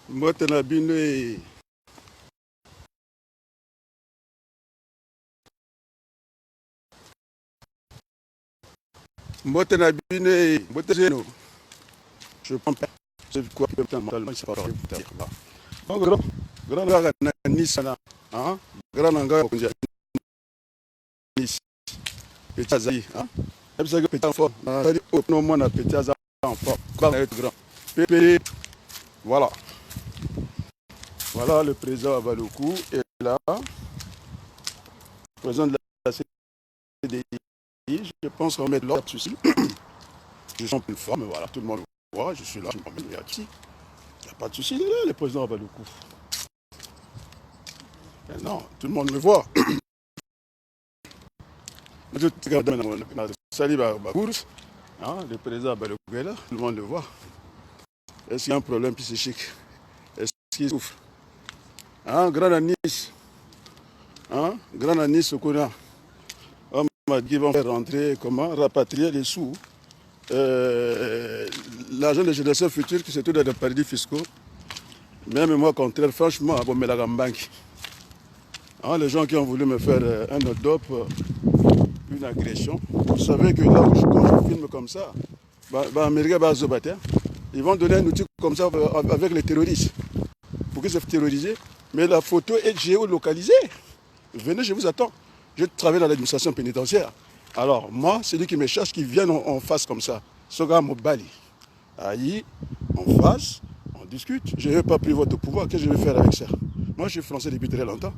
Mbote na bino e. Mbote na bino e. Mbote zeno. Je prends pas. C'est quoi que mentalement ça va dire là. Donc grand gars na Nice na. Hein? Grand gars ko nja Nice. Petit Azaï, hein? Et puis ça que petit enfant. C'est-à-dire au moins na petit Azaï enfant. Grand être grand. Pépé. Voilà. Voilà le président Abaloukou est là. Président de la CDI. Je pense qu'on met l'ordre dessus. Je suis en pleine forme, voilà, tout le monde le voit, je suis là, je m'emmène ici. Il n'y a pas de souci, il est là, le président Abaloukou. Mais non, tout le monde le voit. Salut Bakours, hein, le président Abaloukou est là, tout le monde le voit. Est-ce qu'il y a un problème psychique? Est-ce qu'il souffre? Hein, grand à Nice, hein, grand à Nice, au Kona. On m'a dit qu'ils vont faire rentrer, comment, rapatrier les sous. L'argent de génération future qui se trouve dans les paradis fiscaux, même moi contraire, franchement, bon, mais la banque. Hein, les gens qui ont voulu me faire un odop, une agression, vous savez que là où quand je filme comme ça, ils vont donner un outil comme ça avec les terroristes pour qu'ils se fassent terroriser. Mais la photo est géolocalisée. Venez, je vous attends. Je travaille dans l'administration pénitentiaire. Alors, moi, celui qui me cherche, qui vient en face comme ça, ce gars Mobali. Aïe, en face, on discute. Je n'ai pas pris votre pouvoir. Qu'est-ce que je vais faire avec ça? Moi, je suis français depuis très longtemps.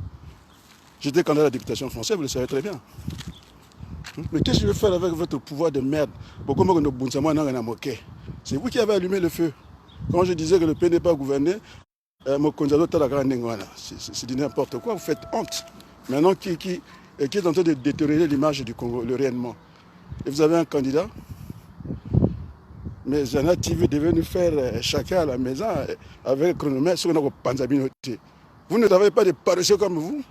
J'étais candidat à la députation française, vous le savez très bien. Mais qu'est-ce que je vais faire avec votre pouvoir de merde? C'est vous qui avez allumé le feu. Quand je disais que le pays n'est pas gouverné, c'est du n'importe quoi, vous faites honte. Maintenant, qui est en train de détériorer l'image du Congo, le réellement. Et vous avez un candidat, mais Zana TV devait nous faire chacun à la maison avec un chronomètre sur notre panzabinoté. Vous ne travaillez pas de paresseux comme vous.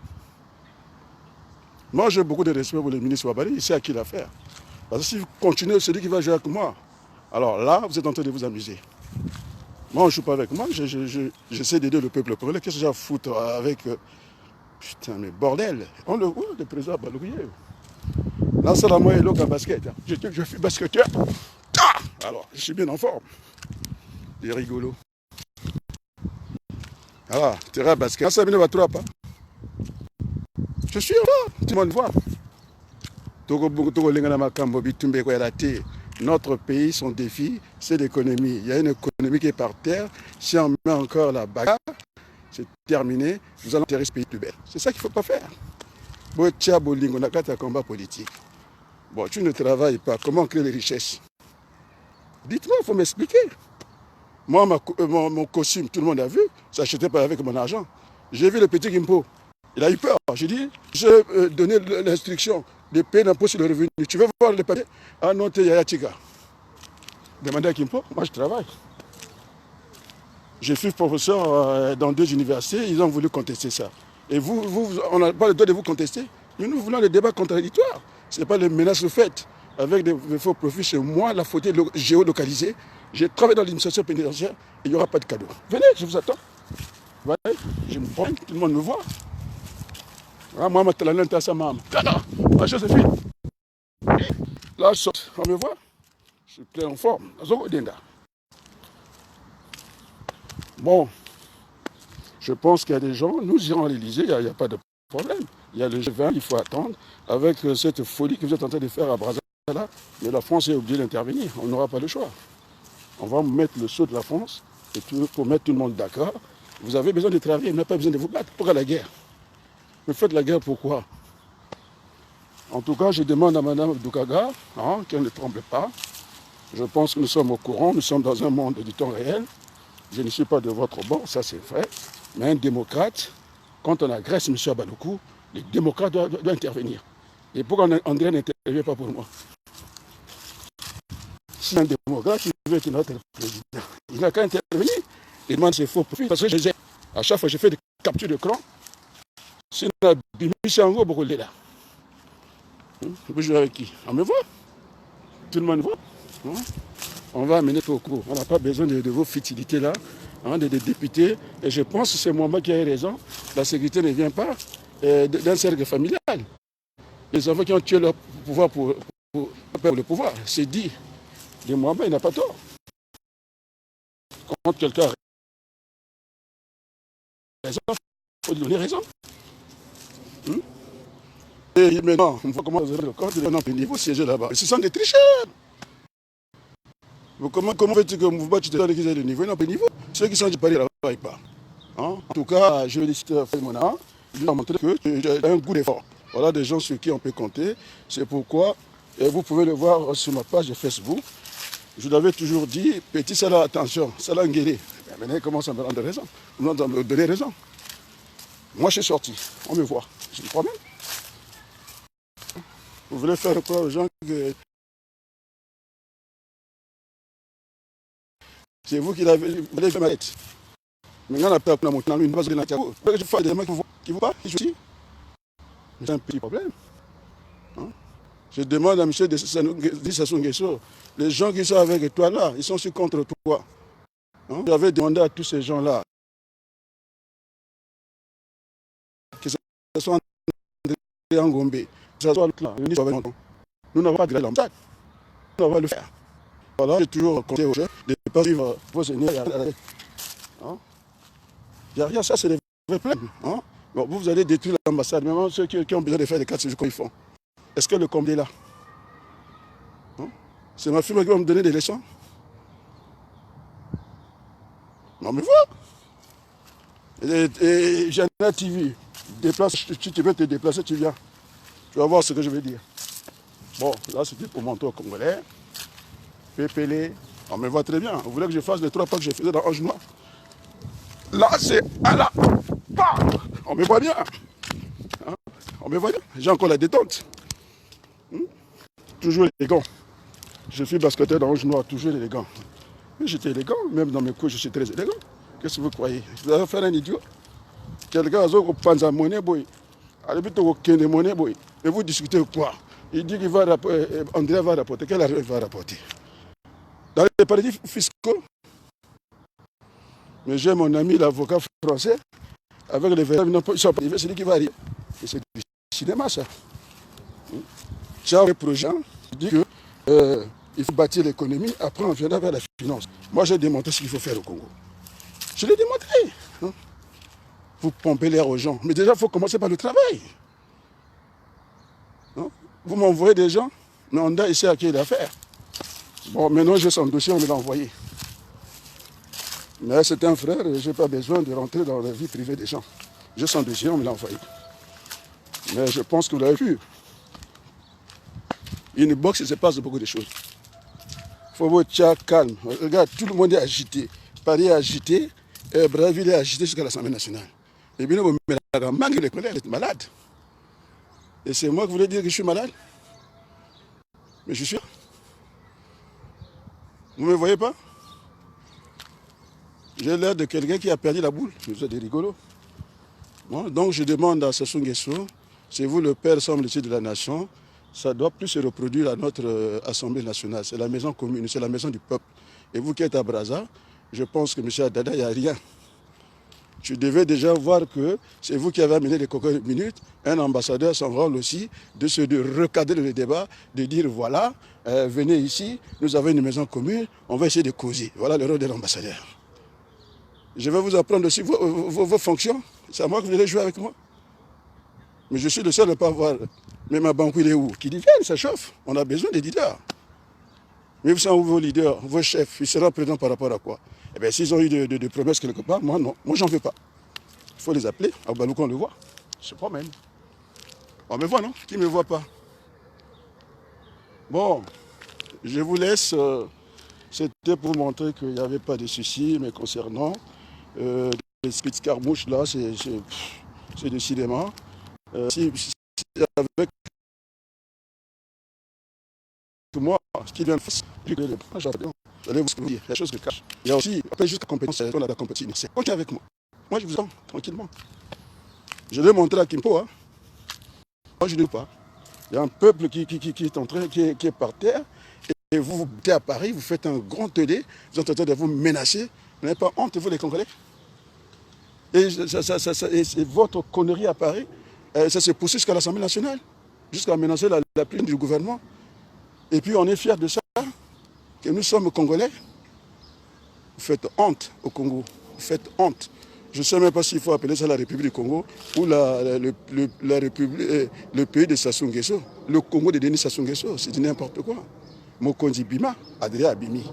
Moi, j'ai beaucoup de respect pour le ministre Wabari, il sait à qui l'affaire. Parce que si vous continuez, celui qui va jouer avec moi, alors là, vous êtes en train de vous amuser. Moi, on ne joue pas avec moi, j'essaie d'aider le peuple congolais. Qu'est-ce que j'ai à foutre avec... putain, mais bordel, on le voit, le président Balouye. Là, c'est la moyenne en basket. Je suis basketteur. Alors, je suis bien en forme. Il est rigolo. Alors, terrain basket. Ça va trop pas. Je suis là, tout le monde voit. Notre pays, son défi, c'est l'économie. Il y a une économie qui est par terre. Si on met encore la bagarre, c'est terminé. Nous allons enterrer ce pays plus belle. C'est ça qu'il ne faut pas faire. On a un combat politique. Bon, tu ne travailles pas. Comment créer les richesses? Dites-moi, il faut m'expliquer. Moi, mon costume, tout le monde a vu, ça n'achetait pas avec mon argent. J'ai vu le petit Gimpo. Il a eu peur. J'ai dit, j'ai donné l'instruction de payer l'impôt sur le revenu. Tu veux voir les papiers? Ah non, t'es Yaya Tiga. Demandez à Gimpo, moi je travaille. Je suis professeur dans 2 universités, ils ont voulu contester ça. Et vous on n'a pas le droit de vous contester. Mais nous voulons le débat contradictoire. Ce n'est pas les menaces faites avec des faux profits. Chez moi, la faute est géolocalisée. J'ai travaillé dans l'administration pénitentiaire et il n'y aura pas de cadeau. Venez, je vous attends. Voilà, je me promène, tout le monde me voit. Voilà, moi, je suis ma Joséphine. Là, je sors, on me voit. Je suis plein en forme. Bon, je pense qu'il y a des gens, nous irons à l'Élysée, il n'y a pas de problème. Il y a le G20, il faut attendre. Avec cette folie que vous êtes en train de faire à Brazzaville, mais la France est obligée d'intervenir. On n'aura pas le choix. On va mettre le saut de la France et pour mettre tout le monde d'accord. Vous avez besoin de travailler, vous n'avez pas besoin de vous battre. Pourquoi la guerre? Vous faites la guerre pourquoi? En tout cas, je demande à Mme Doukaga qu'elle ne tremble pas. Je pense que nous sommes au courant, nous sommes dans un monde du temps réel. Je ne suis pas de votre bord, ça c'est vrai. Mais un démocrate, quand on agresse M. Abaloukou, le démocrate doit intervenir. Et pourquoi André n'intervient pas pour moi? Si un démocrate qui veut être notre président, il n'a qu'à intervenir. Il demande ses faux profits. Parce que je les ai. À chaque fois, j'ai fait des captures de cran. Si on a bimé en gros, beaucoup de là. Vous jouez avec qui? On me voit. Tout le monde voit. On va amener au cours. On n'a pas besoin de vos futilités là. des députés. Et je pense que c'est moi qui ai raison. La sécurité ne vient pas d'un cercle familial. Les enfants qui ont tué leur pouvoir pour le pouvoir, c'est dit. De Mohamed, il n'a pas tort. Quand quelqu'un a raison, il faut lui donner raison. Et maintenant, on voit comment vous avez le corps de niveau siégé là-bas. Ce sont des tricheurs. Comment fais-tu que Mouvement tu te donnes qu'ils aient le niveau? Ils n'ont pas de niveau. Ceux qui sont du Paris ne travaillent pas. En tout cas, je félicite Faïmona. Il nous a montré que j'ai un goût d'effort. Voilà des gens sur qui on peut compter. C'est pourquoi, et vous pouvez le voir sur ma page de Facebook, je l'avais toujours dit, petit Salah, attention, Salah Nguéré. Maintenant, il commence à me rendre raison. Il me donner raison. Moi, je suis sorti. On me voit. J'ai des problèmes. Vous voulez faire croire aux gens que c'est vous qui l'avez fait ma tête. Maintenant, on a peur de monter dans l'une, parce que je fais des mecs qui vous parlent, qui jouent. C'est un petit problème. Je demande à M. Sassou Nguesso, les gens qui sont avec toi là, ils sont contre toi. J'avais demandé à tous ces gens-là, que ce soit André Ngombe, que ce soit l'autre là, nous n'avons pas de l'ambassade. Nous n'avons pas le faire. Voilà, j'ai toujours compté aux gens de ne pas vivre vos aînés. Il n'y a rien, ça c'est des vrais problèmes. Bon, vous allez détruire l'ambassade, même ceux qui ont besoin de faire des cartes, c'est ce qu'ils font. Est-ce que le comble est là? C'est ma fille qui va me donner des leçons? Non mais voilà. Et Jana TV, déplace, si tu veux te déplacer, tu viens. Tu vas voir ce que je veux dire. Bon, là c'était pour montrer aux Congolais. Pépélé, on me voit très bien. Vous voulez que je fasse les 3 pas que je faisais dans Ange Noir? Là c'est à la... On me voit bien. On me voit bien. J'ai encore la détente. Toujours élégant. Je suis basketteur dans Ange Noir, toujours élégant. Mais j'étais élégant, même dans mes cours, je suis très élégant. Qu'est-ce que vous croyez? Vous allez faire un idiot? Quelqu'un a dit à monnaie, boy. Et vous discutez quoi? Il dit qu'il va rapporter, André va rapporter. Quel argent il va rapporter? Dans les paradis fiscaux. Mais j'ai mon ami, l'avocat français, avec les verres, ils sont privés, c'est lui qui va arriver. Et c'est du cinéma, ça. J'ai un projet qui dit qu'il faut bâtir l'économie, après on viendra vers la finance. Moi, j'ai démontré ce qu'il faut faire au Congo. Je l'ai démontré. Vous pompez l'air aux gens. Mais déjà, il faut commencer par le travail. Vous m'envoyez des gens, mais on a ici à qui il a affaire. Bon, maintenant, j'ai son dossier, on me l'a envoyé. Mais c'est un frère, je n'ai pas besoin de rentrer dans la vie privée des gens. J'ai son dossier, on me l'a envoyé. Mais je pense que vous l'avez vu. Une boxe, il se passe beaucoup de choses. Il faut être calme. Regarde, tout le monde est agité. Paris est agité, Brazzaville est agité jusqu'à l'Assemblée nationale. Et bien, vous manquez les collègues, vous êtes malade. Et c'est moi qui voulais dire que je suis malade. Mais je suis sûr. Vous ne me voyez pas? J'ai l'air de quelqu'un qui a perdu la boule. Vous êtes des rigolos. Bon, donc je demande à Sassou Nguesso, c'est vous le père, semble-t-il, de la nation. Ça ne doit plus se reproduire à notre Assemblée nationale. C'est la maison commune, c'est la maison du peuple. Et vous qui êtes à Brazza, je pense que M. Adada, il n'y a rien. Tu devais déjà voir que c'est vous qui avez amené les cocottes minutes, un ambassadeur, son rôle aussi, de recadrer le débat, de dire voilà, venez ici, nous avons une maison commune, on va essayer de causer. Voilà le rôle de l'ambassadeur. Je vais vous apprendre aussi vos fonctions. C'est à moi que vous allez jouer avec moi. Mais je suis le seul à ne pas voir. Mais ma banque, il est où? Qui dit vienne, ça chauffe. On a besoin des leaders. Mais vous savez où vos leaders, vos chefs, ils seront présents par rapport à quoi? Eh bien, s'ils ont eu de promesses quelque part, moi non. Moi, j'en veux pas. Il faut les appeler. À Balouko, on le voit. Je ne sais pas même. On me voit, non? Qui ne me voit pas? Bon, je vous laisse. C'était pour montrer qu'il n'y avait pas de soucis, mais concernant les petites carmouches, là, c'est du cinéma. Si avec moi, ce qui vient de faire, j'allais vous dire, il y a des choses que je cache. Il y a aussi, après, jusqu'à compétence, on a la compétition. C'est continuez avec moi. Moi, je vous attends, tranquillement. Je l'ai montré à Kimpo. Moi, je ne dis pas. Il y a un peuple qui est en train, qui est par terre. Et vous êtes à Paris, vous faites un grand télé, vous êtes en train de vous menacer Vous n'avez pas honte, vous les Congolais? Et, et votre connerie à Paris, ça se poursuit jusqu'à l'Assemblée nationale, jusqu'à menacer la plume du gouvernement. Et puis on est fiers de ça, que nous sommes Congolais. Vous faites honte au Congo, vous faites honte. Je ne sais même pas s'il faut appeler ça la République du Congo ou le pays de Sassou Nguesso. Le Congo de Denis Sassou Nguesso, c'est n'importe quoi. Mokonzi Bima, Adrien Abimi.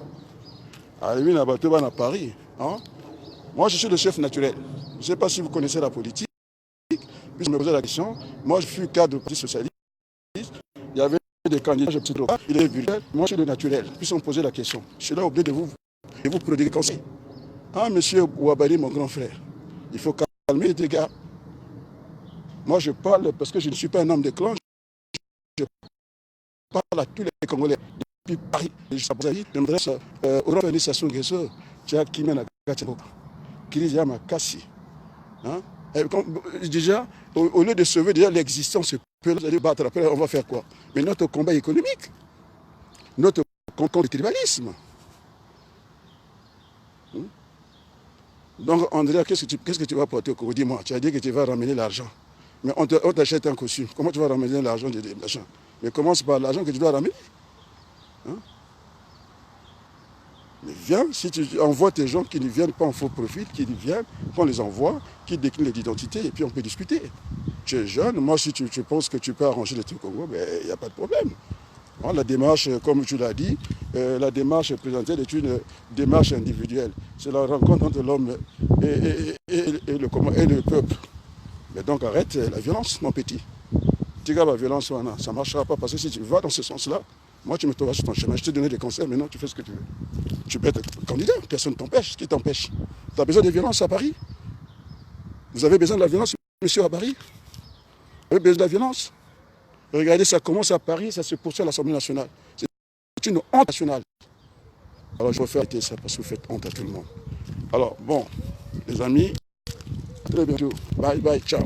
Abimi à Paris. Hein? Moi, je suis le chef naturel. Je ne sais pas si vous connaissez la politique. Puis je me posais la question. Moi, je suis cadre du Parti socialiste. Il y avait des candidats, il est virtuel. Moi, je suis le naturel. Puis on me posait la question. Je suis là obligé de vous prodiguer conseil. Ah, monsieur Ouabali, mon grand frère, il faut calmer les dégâts. Moi, je parle parce que je ne suis pas un homme de clan. Je parle à tous les Congolais. Depuis Paris, je m'adresse au Rwanda Sassou Nguesso, Tchak Kimena Gatchabo, Kirizama Kassi. Déjà, au lieu de sauver déjà l'existence, vous allez battre après, on va faire quoi? Mais notre combat économique, notre combat de tribalisme. Donc, Andrea, qu'est-ce que tu vas porter au Congo? Dis-moi, tu as dit que tu vas ramener l'argent. Mais on t'achète un costume. Comment tu vas ramener l'argent des machins? Mais commence par l'argent que tu dois ramener. Hein? Mais viens, si tu envoies tes gens qui ne viennent pas en faux profil, qui viennent, qu'on les envoie, qui déclinent l'identité, et puis on peut discuter. Tu es jeune, moi si tu penses que tu peux arranger les trucs au Congo, il n'y a pas de problème. La démarche, comme tu l'as dit, la démarche présentée est une démarche individuelle. C'est la rencontre entre l'homme et le peuple. Mais donc arrête la violence, mon petit. Tu gardes la violence, ça ne marchera pas parce que si tu vas dans ce sens-là, moi tu me trouveras sur ton chemin. Je te donne des conseils, maintenant tu fais ce que tu veux. Tu peux être candidat, personne ne t'empêche. Qui t'empêche? Tu as besoin de violence à Paris? Vous avez besoin de la violence, monsieur, à Paris? Vous avez besoin de la violence? Regardez, ça commence à Paris, ça se poursuit à l'Assemblée nationale. C'est une honte nationale. Alors je vais faire arrêter ça parce que vous faites honte à tout le monde. Alors bon, les amis, très bientôt. Bye bye, ciao.